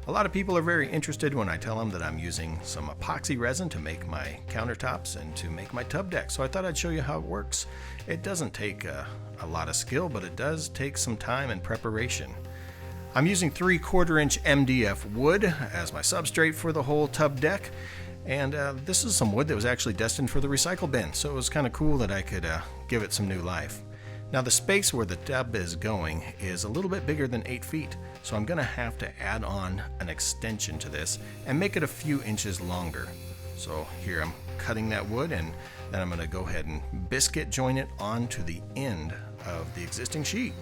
A lot of people are very interested when I tell them that I'm using some epoxy resin to make my countertops and to make my tub deck, so I thought I'd show you how it works. It doesn't take a lot of skill, but it does take some time and preparation. I'm using 3/4 inch MDF wood as my substrate for the whole tub deck, and this is some wood that was actually destined for the recycle bin, so it was kind of cool that I could give it some new life. Now the space where the tub is going is a little bit bigger than 8 feet, so I'm going to have to add on an extension to this and make it a few inches longer. So here I'm cutting that wood, and then I'm going to go ahead and biscuit join it onto the end of the existing sheet.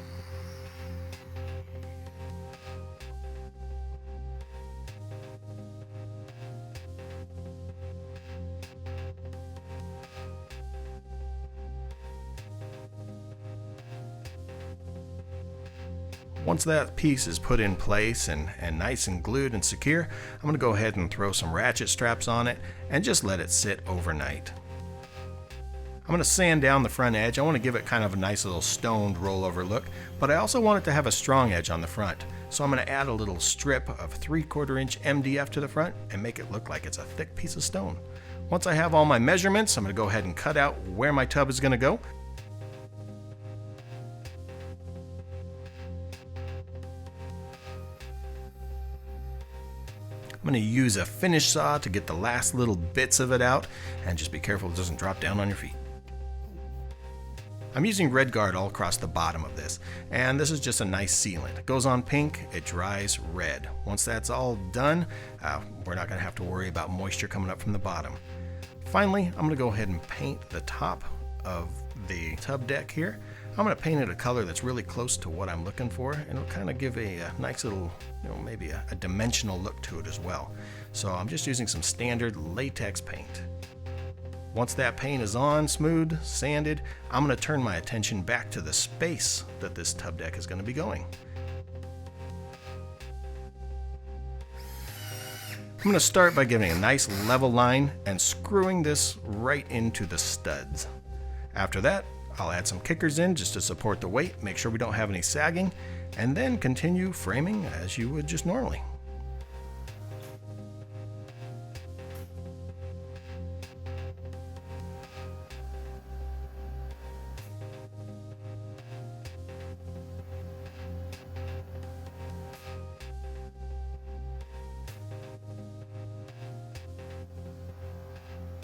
Once that piece is put in place and nice and glued and secure, I'm going to go ahead and throw some ratchet straps on it and just let it sit overnight. I'm going to sand down the front edge. I want to give it kind of a nice little stoned rollover look, but I also want it to have a strong edge on the front. So I'm going to add a little strip of 3/4 inch MDF to the front and make it look like it's a thick piece of stone. Once I have all my measurements, I'm going to go ahead and cut out where my tub is going to go. I'm going to use a finish saw to get the last little bits of it out, and just be careful it doesn't drop down on your feet. I'm using Red Guard all across the bottom of this, and this is just a nice sealant. It goes on pink, it dries red. Once that's all done, we're not going to have to worry about moisture coming up from the bottom. Finally, I'm going to go ahead and paint the top of the tub deck here. I'm going to paint it a color that's really close to what I'm looking for, and it'll kind of give a nice little, maybe a dimensional look to it as well. So I'm just using some standard latex paint. Once that paint is on, smooth, sanded, I'm going to turn my attention back to the space that this tub deck is going to be going. I'm going to start by giving a nice level line and screwing this right into the studs. After that, I'll add some kickers in just to support the weight, make sure we don't have any sagging, and then continue framing as you would just normally.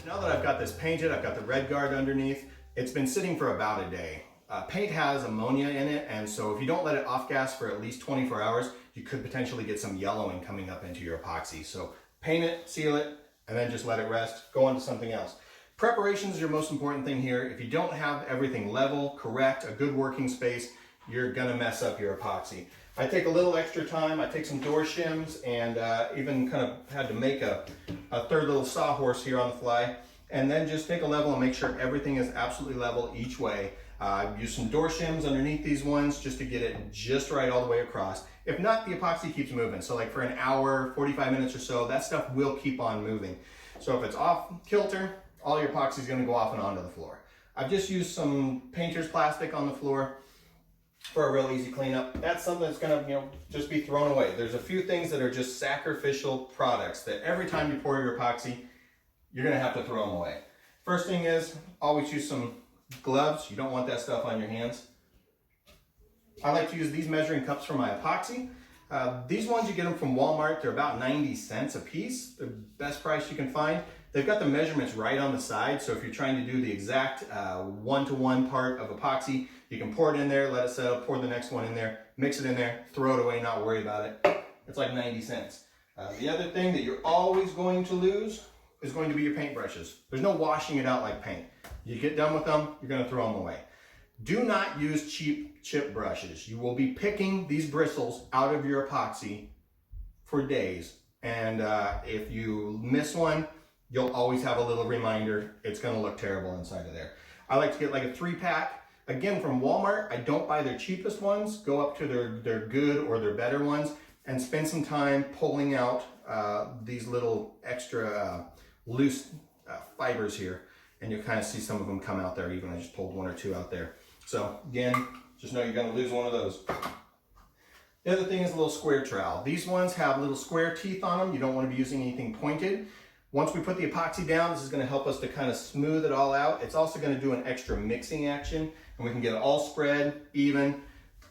Now that I've got this painted, I've got the Red Guard underneath. It's been sitting for about a day. Paint has ammonia in it, and so if you don't let it off gas for at least 24 hours, you could potentially get some yellowing coming up into your epoxy. So paint it, seal it, and then just let it rest. Go on to something else. Preparation is your most important thing here. If you don't have everything level, correct, a good working space, you're gonna mess up your epoxy. I take a little extra time. I take some door shims and even kind of had to make a third little sawhorse here on the fly. And then just take a level and make sure everything is absolutely level each way. Use some door shims underneath these ones just to get it just right all the way across. If not, the epoxy keeps moving. So like for an hour, 45 minutes or so, that stuff will keep on moving. So if it's off kilter, all your epoxy is gonna go off and onto the floor. I've just used some painter's plastic on the floor for a real easy cleanup. That's something that's gonna just be thrown away. There's a few things that are just sacrificial products that every time you pour your epoxy, you're gonna have to throw them away. First thing is, always use some gloves. You don't want that stuff on your hands. I like to use these measuring cups for my epoxy. These ones, you get them from Walmart. They're about 90 cents a piece. The best price you can find. They've got the measurements right on the side, so if you're trying to do the exact one-to-one part of epoxy, you can pour it in there, let it settle, pour the next one in there, mix it in there, throw it away, not worry about it. It's like 90 cents. The other thing that you're always going to lose is going to be your paintbrushes. There's no washing it out like paint. You get done with them, you're gonna throw them away. Do not use cheap chip brushes. You will be picking these bristles out of your epoxy for days. And if you miss one, you'll always have a little reminder. It's gonna look terrible inside of there. I like to get like a 3-pack. Again, from Walmart, I don't buy their cheapest ones. Go up to their good or their better ones and spend some time pulling out these little extra loose fibers here, and you'll kind of see some of them come out there. Even I just pulled 1 or 2 out there. So again, just know you're going to lose one of those. The other thing is a little square trowel. These ones have little square teeth on them. You don't want to be using anything pointed. Once we put the epoxy down, this is going to help us to kind of smooth it all out. It's also going to do an extra mixing action, and we can get it all spread even.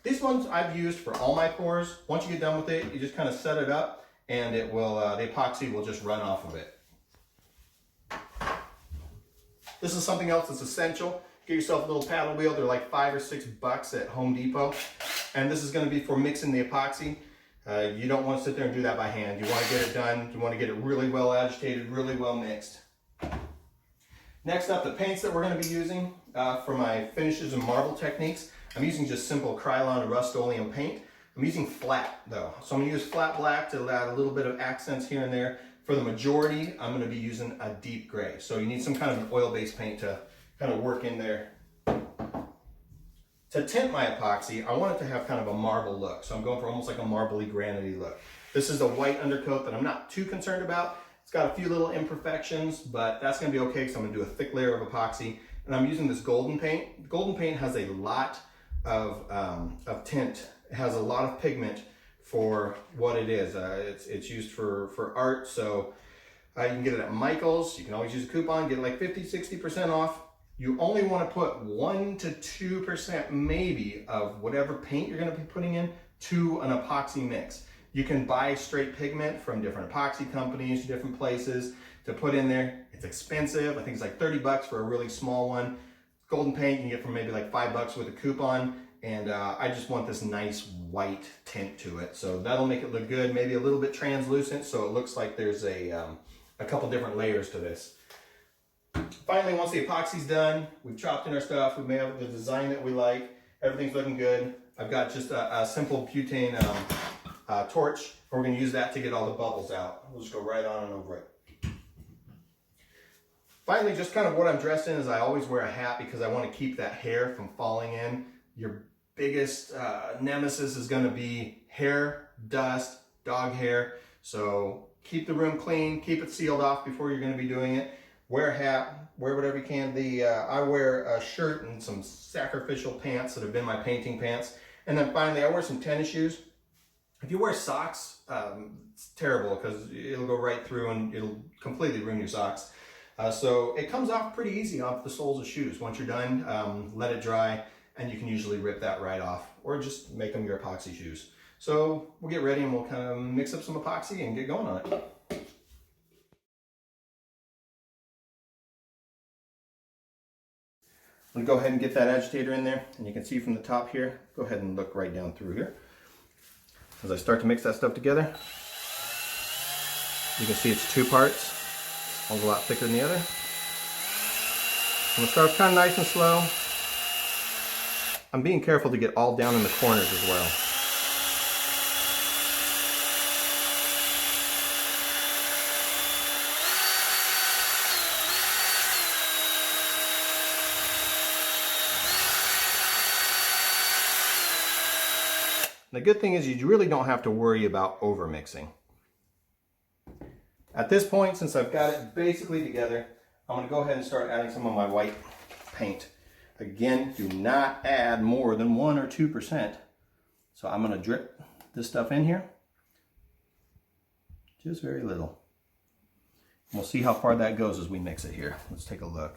These ones I've used for all my pours. Once you get done with it, you just kind of set it up, and it will the epoxy will just run off of it. This is something else that's essential. Get yourself a little paddle wheel. They're like $5 or $6 at Home Depot. And this is going to be for mixing the epoxy. You don't want to sit there and do that by hand. You want to get it done. You want to get it really well agitated, really well mixed. Next up, the paints that we're going to be using for my finishes and marble techniques. I'm using just simple Krylon Rust-Oleum paint. I'm using flat though. So I'm going to use flat black to add a little bit of accents here and there. For the majority, I'm going to be using a deep gray. So you need some kind of an oil-based paint to kind of work in there. To tint my epoxy, I want it to have kind of a marble look. So I'm going for almost like a marbly, granity look. This is a white undercoat that I'm not too concerned about. It's got a few little imperfections, but that's going to be okay because I'm going to do a thick layer of epoxy. And I'm using this golden paint. Golden paint has a lot of tint. It has a lot of pigment for what it is. It's used for art, so you can get it at Michael's. You can always use a coupon, get it like 50-60% off. You only want to put 1 to 2% maybe of whatever paint you're going to be putting in to an epoxy mix. You can buy straight pigment from different epoxy companies, different places to put in there. It's expensive. I think it's like $30 for a really small one. Golden paint you can get for maybe like $5 with a coupon. And I just want this nice white tint to it. So that'll make it look good, maybe a little bit translucent so it looks like there's a couple different layers to this. Finally, once the epoxy's done, we've chopped in our stuff, we've made the design that we like, everything's looking good. I've got just a simple butane torch, and we're going to use that to get all the bubbles out. We'll just go right on and over it. Finally, just kind of what I'm dressed in is I always wear a hat because I want to keep that hair from falling in. Your biggest nemesis is going to be hair, dust, dog hair. So keep the room clean, keep it sealed off before you're going to be doing it. Wear a hat, wear whatever you can. I wear a shirt and some sacrificial pants that have been my painting pants. And then finally, I wear some tennis shoes. If you wear socks, it's terrible because it'll go right through and it'll completely ruin your socks. So it comes off pretty easy off the soles of shoes. Once you're done, let it dry, and you can usually rip that right off or just make them your epoxy shoes. So we'll get ready and we'll kind of mix up some epoxy and get going on it. I'm going to go ahead and get that agitator in there, and you can see from the top here, go ahead and look right down through here. As I start to mix that stuff together, you can see it's 2 parts, one's a lot thicker than the other. I'm going to start kind of nice and slow. I'm being careful to get all down in the corners as well. The good thing is you really don't have to worry about over mixing. At this point, since I've got it basically together, I'm going to go ahead and start adding some of my white paint. Again, do not add more than 1 or 2%. So I'm going to drip this stuff in here. Just very little. And we'll see how far that goes as we mix it here. Let's take a look.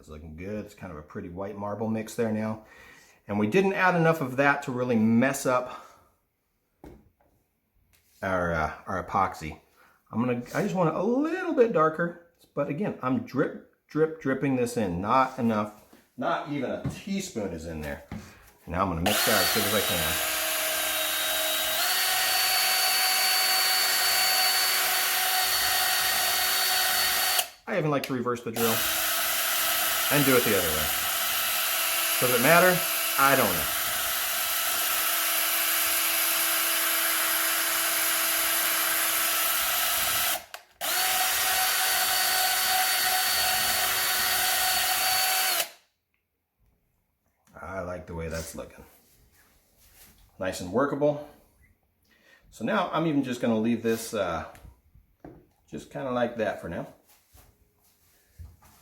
Looking good. It's kind of a pretty white marble mix there now. And we didn't add enough of that to really mess up our epoxy. I just want it a little bit darker, but again, I'm dripping this in. Not enough, not even a teaspoon is in there. And now I'm going to mix that as good as I can. I even like to reverse the drill and do it the other way. Does it matter? I don't know. I like the that's looking. Nice and workable. So now I'm even just going to leave this just kind of like that for now.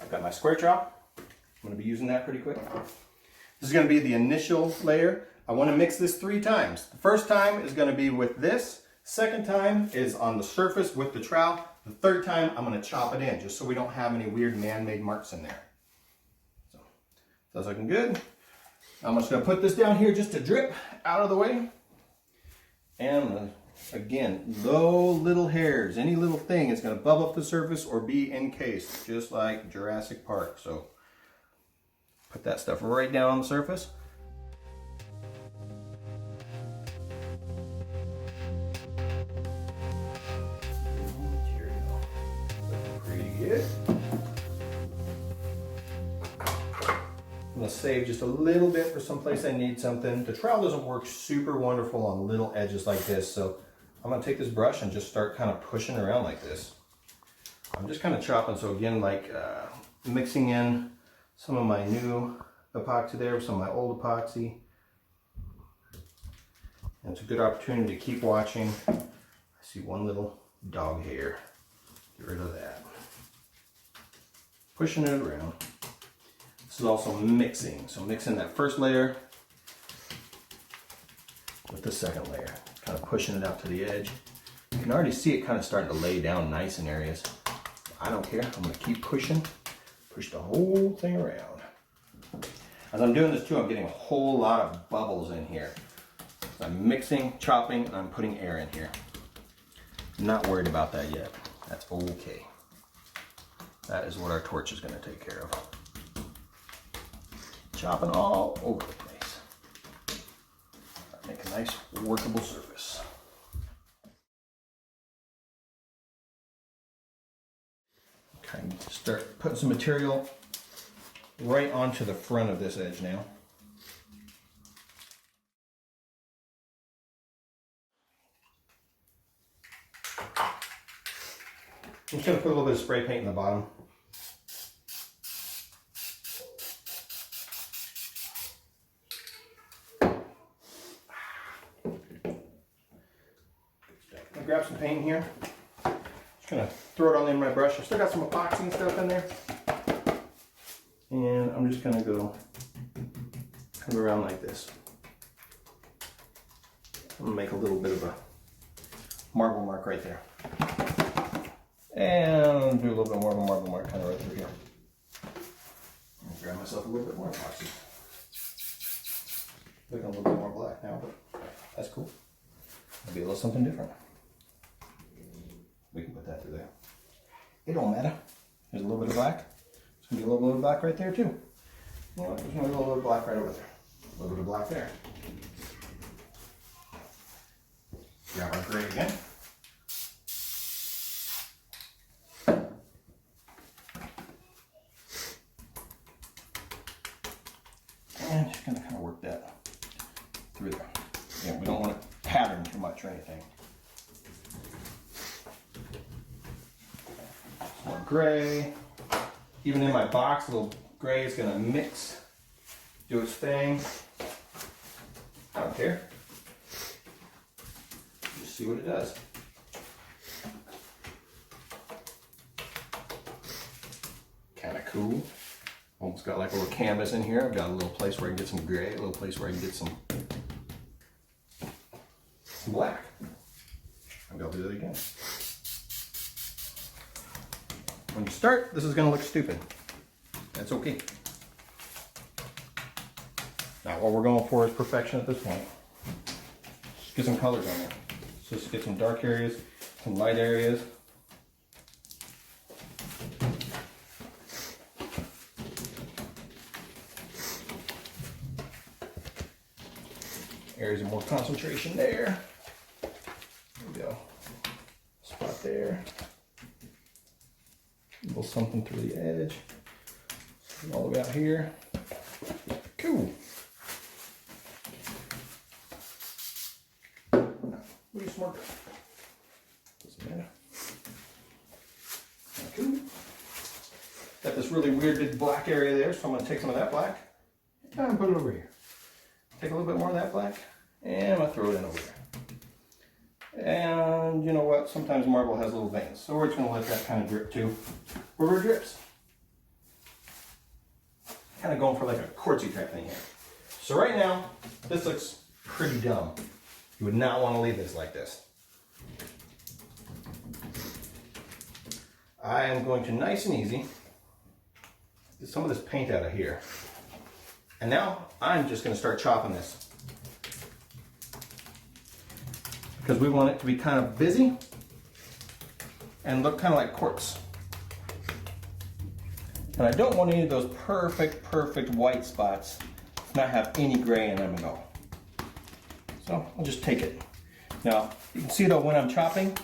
I've got my square trowel. I'm going to be using that pretty quick. This is going to be the initial layer. I want to mix this 3 times. The first time is going to be with this. Second time is on the surface with the trowel. The third time I'm going to chop it in just so we don't have any weird man-made marks in there. So that's looking good. I'm just going to put this down here just to drip out of the way. And again, no little hairs. Any little thing is going to bubble up the surface or be encased, just like Jurassic Park. So put that stuff right down on the surface. Material. Pretty good. I'm going to save just a little bit for someplace I need something. The trowel doesn't work super wonderful on little edges like this, so I'm going to take this brush and just start kind of pushing around like this. I'm just kind of chopping, so again, like mixing in some of my new epoxy there with some of my old epoxy. And it's a good opportunity to keep watching. I see one little dog hair. Get rid of that. Pushing it around. This is also mixing. So mixing that first layer with the second layer. Kind of pushing it out to the edge. You can already see it kind of starting to lay down nice in areas. I don't care. I'm going to keep pushing. Push the whole thing around. As I'm doing this too, I'm getting a whole lot of bubbles in here. So I'm mixing, chopping, and I'm putting air in here. I'm not worried about that yet. That's okay. That is what our torch is going to take care of. Chopping all over the place. Make a nice workable surface. Okay, start putting some material right onto the front of this edge now. I'm just going to put a little bit of spray paint in the bottom. Grab some paint here. Just gonna throw it on the end of my brush. I've still got some epoxy and stuff in there. And I'm just gonna go kind of around like this. I'm gonna make a little bit of a marble mark right there. And do a little bit more of a marble mark kind of right through here. And grab myself a little bit more epoxy. Looking a little bit more black now, but that's cool. It'll be a little something different. We can put that through there. It don't matter. There's a little bit of black. There's going to be a little bit of black right there too. You know what? There's going to be a little bit of black right over there. A little bit of black there. Grab our gray again. And just going to kind of work that through there. Yeah, we don't want to pattern too much or anything. More gray. Even in my box, a little gray is going to mix, do its thing. I don't care. Just see what it does. Kind of cool. Almost got like a little canvas in here. I've got a little place where I can get some gray, a little place where I can get some black. Maybe I'll do that again. When you start, this is going to look stupid. That's okay. Now what we're going for is perfection at this point. Just get some colors on there. So just get some dark areas, some light areas. Areas of more concentration there. There we go. Spot there. A little something through the edge. All the way out here. Cool. What is more? Doesn't matter. Cool. Got this really weird big black area there, so I'm going to take some of that black and put it over here. take a little bit more of that black, and I'm gonna throw it in over there. And you know what? Sometimes marble has little veins, so we're just gonna let that kind of drip too, wherever it drips. Kind of going for like a quartzy type thing here. So right now, this looks pretty dumb. You would not want to leave this like this. I am going to nice and easy get some of this paint out of here. And now I'm just going to start chopping this. Because we want it to be kind of busy and look kind of like quartz. And I don't want any of those perfect white spots to not have any gray in them at all. So I'll just take it. Now, you can see though when I'm chopping,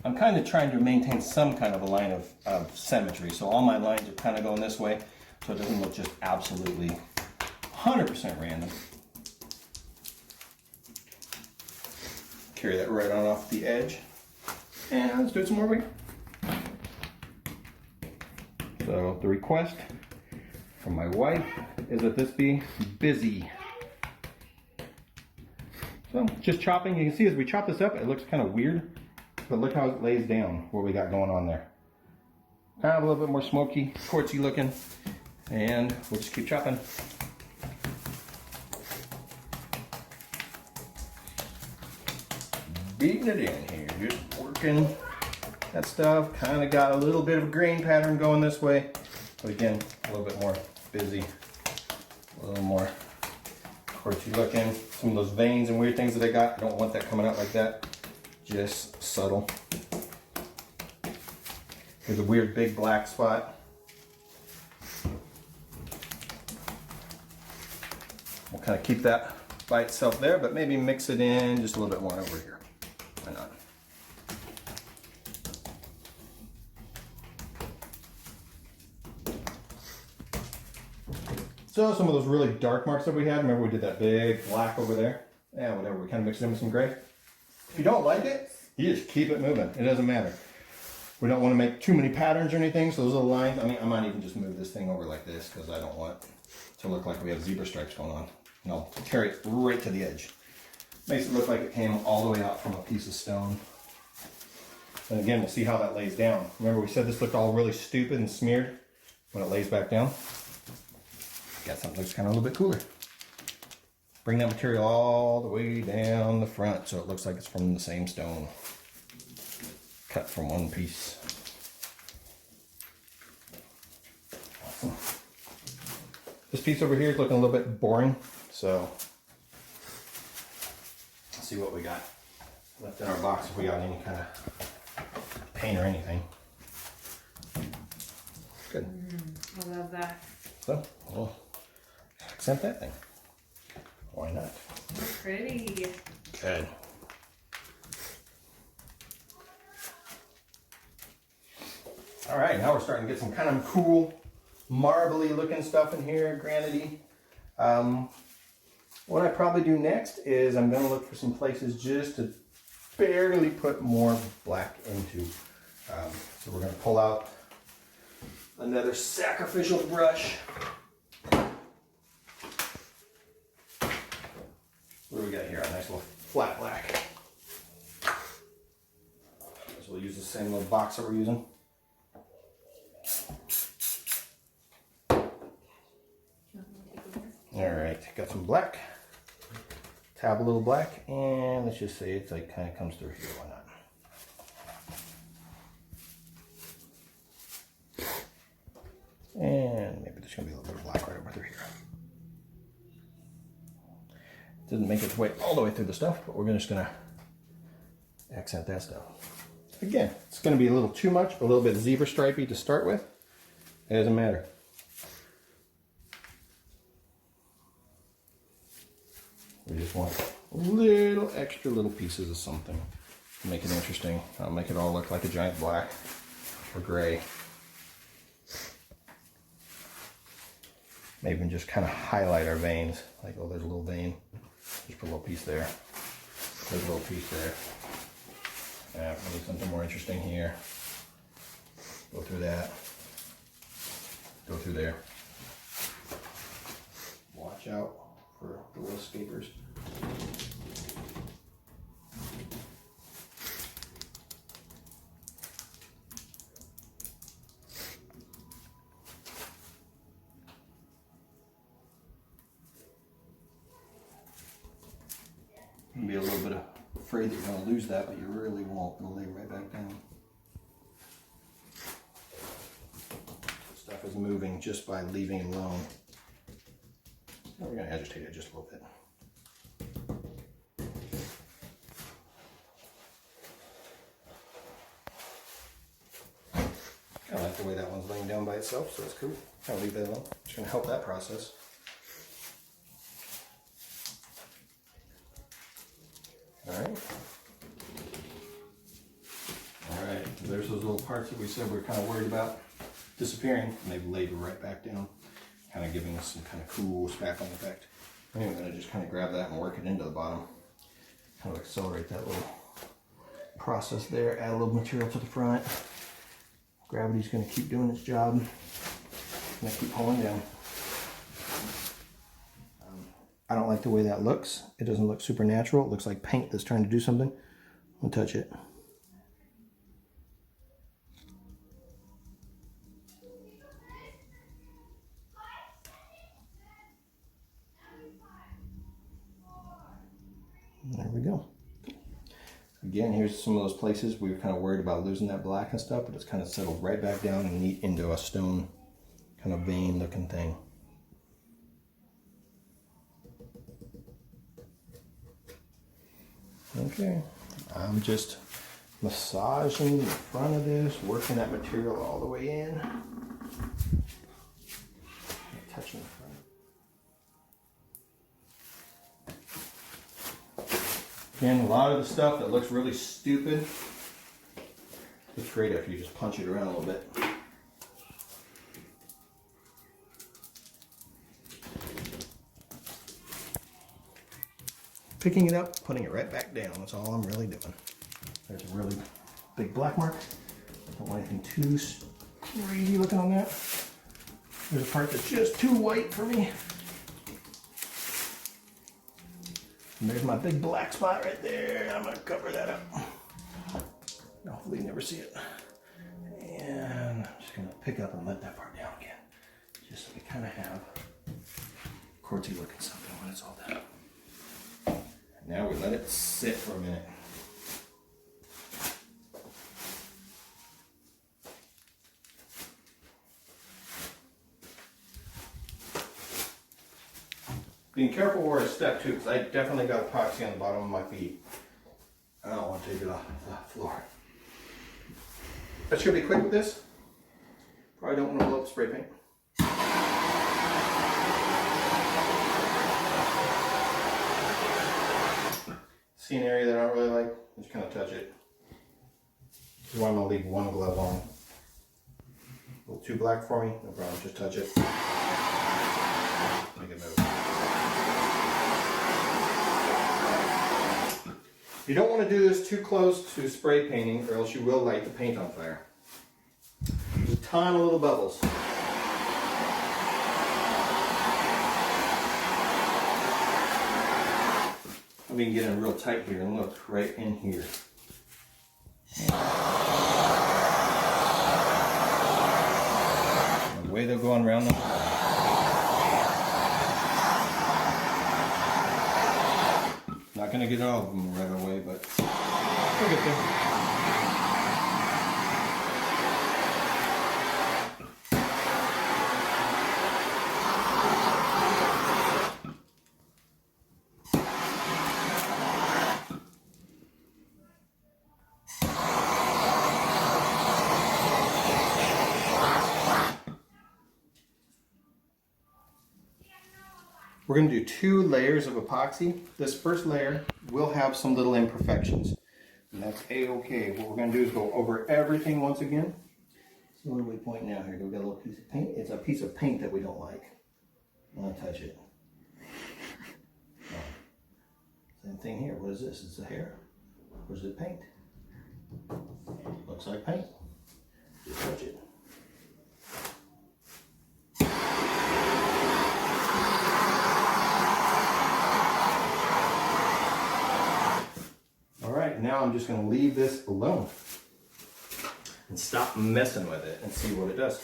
I'm kind of trying to maintain some kind of a line of symmetry. So all my lines are kind of going this way, so it doesn't look just absolutely 100% random. Carry that right on off the edge. And let's do it some more. So the request from my wife is that this be busy. So just chopping, you can see as we chop this up, it looks kind of weird, but look how it lays down, what we got going on there. Kind of a little bit more smoky, quartzy looking, and we'll just keep chopping. Beating it in here, just working that stuff. Kind of got a little bit of a grain pattern going this way, but again, a little bit more busy, a little more quartzy looking. Some of those veins and weird things that I got, I don't want that coming out like that. Just subtle. Here's a weird big black spot. We'll kind of keep that by itself there, but maybe mix it in just a little bit more over here. Why not? So some of those really dark marks that we had, remember we did that big black over there? Yeah, whatever, we kind of mixed it in with some gray. If you don't like it, you just keep it moving. It doesn't matter. We don't want to make too many patterns or anything, so those little lines, I mean, I might even just move this thing over like this because I don't want it to look like we have zebra stripes going on. And I'll carry it right to the edge. Makes it look like it came all the way out from a piece of stone. And again, we'll see how that lays down. Remember we said this looked all really stupid and smeared when it lays back down? Got something that looks kind of a little bit cooler. Bring that material all the way down the front so it looks like it's from the same stone. Cut from one piece. Awesome. This piece over here is looking a little bit boring, so let's see what we got left in our box if we got any kind of paint or anything. Good. I love that. So, we'll accent that thing. Why not? Pretty. Good. All right, now we're starting to get some kind of cool, marbly looking stuff in here, granity. What I probably do next is I'm gonna look for some places just to barely put more black into. So we're gonna pull out another sacrificial brush. What do we got here? A nice little flat black. So we'll use the same little box that we're using. All right, got some black. Tab a little black, and let's just say it's like kind of comes through here. Why not? And maybe there's gonna be a little bit of black right over through here. Doesn't make its way all the way through the stuff, but we're just gonna accent that stuff. Again, it's gonna be a little too much, a little bit zebra stripey to start with. It doesn't matter. We just want little extra little pieces of something to make it interesting. I'll make it all look like a giant black or gray. Maybe even just kind of highlight our veins. Like, oh, there's a little vein. Just put a little piece there. There's a little piece there. Yeah, maybe something more interesting here. Go through that. Go through there. Watch out for the escapers. You'll be a little bit afraid that you're going to lose that, but you really won't. It'll lay right back down. Stuff is moving just by leaving it alone. Now we're going to agitate it just a little bit. I like the way that one's laying down by itself, so it's cool. I'll leave that alone. It's going to help that process. Alright. Alright, there's those little parts that we said we're kind of worried about disappearing, and they've laid right back down, kind of giving us some kind of cool spackling effect. Anyway, I'm going to just kind of grab that and work it into the bottom. Kind of accelerate that little process there, add a little material to the front. Gravity's going to keep doing its job. It's going to keep pulling down. I don't like the way that looks. It doesn't look super natural. It looks like paint that's trying to do something. I'll touch it. There we go. Again, here's some of those places we were kind of worried about losing that black and stuff, but it's kind of settled right back down and neat into a stone kind of vein looking thing. Okay, I'm just massaging the front of this, working that material all the way in. Touching the front. Again, a lot of the stuff that looks really stupid, it's great if you just punch it around a little bit. Picking it up, putting it right back down. That's all I'm really doing. There's a really big black mark. Don't want anything too crazy looking on that. There's a part that's just too white for me. And there's my big black spot right there. I'm gonna cover that up. Hopefully you never see it. And I'm just gonna pick up and let that part down again. Just so we kind of have quartzy looking something when it's all done. Now we let it sit for a minute. Being careful where I step too, because I definitely got epoxy on the bottom of my feet. I don't want to take it off the floor. But should be quick with this. Probably don't want to blow up spray paint. See an area that I don't really like, just kind of touch it. This is why I'm going to leave one glove on. A little too black for me, no problem, just touch it. Make it move. You don't want to do this too close to spray painting or else you will light the paint on fire. There's a ton of little bubbles. We can get in real tight here and look right in here. And the way they're going around them. Not going to get all of them right away, but we'll get there. We're going to do 2 layers of epoxy. This first layer will have some little imperfections, and that's a-okay. What we're going to do is go over everything once again. So what are we pointing out here? Do we got a little piece of paint? It's a piece of paint that we don't like. I'm going to touch it. Same thing here. What is this? Is it hair? Or is it paint? Looks like paint. Just touch it. now I'm just going to leave this alone and stop messing with it and see what it does.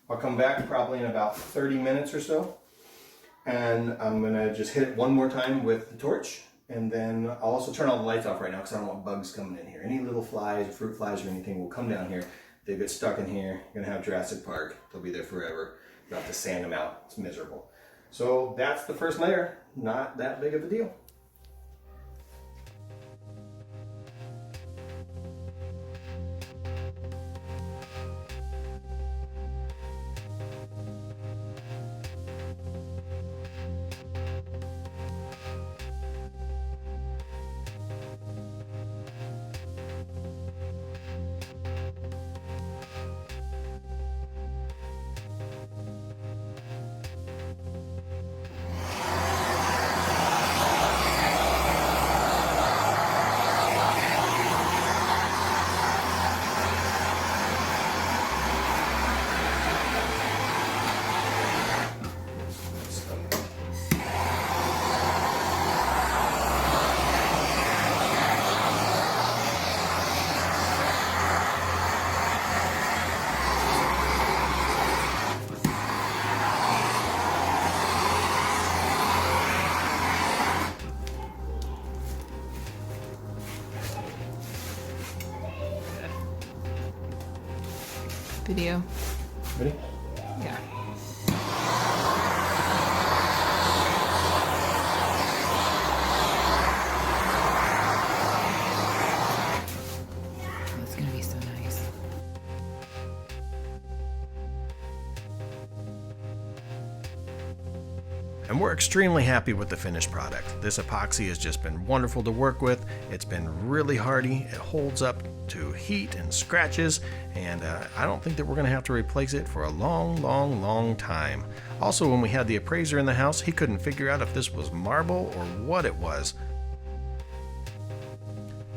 I'll come back probably in about 30 minutes or so, and I'm going to just hit it one more time with the torch, and then I'll also turn all the lights off right now because I don't want bugs coming in here. Any little flies or fruit flies or anything will come down here. They get stuck in here. You're going to have Jurassic Park. They'll be there forever. You'll have to sand them out. It's miserable. So that's the first layer. Not that big of a deal. Video. Ready? Yeah. It's gonna be so nice. And we're extremely happy with the finished product. This epoxy has just been wonderful to work with. It's been really hardy. It holds up to heat and scratches, and I don't think that we're going to have to replace it for a long time. Also, when we had the appraiser in the house, he couldn't figure out if this was marble or what it was.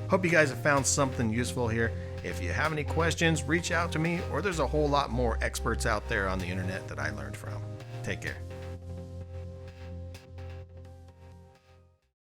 Hope you guys have found something useful here. If you have any questions, reach out to me, or there's a whole lot more experts out there on the internet that I learned from. Take care.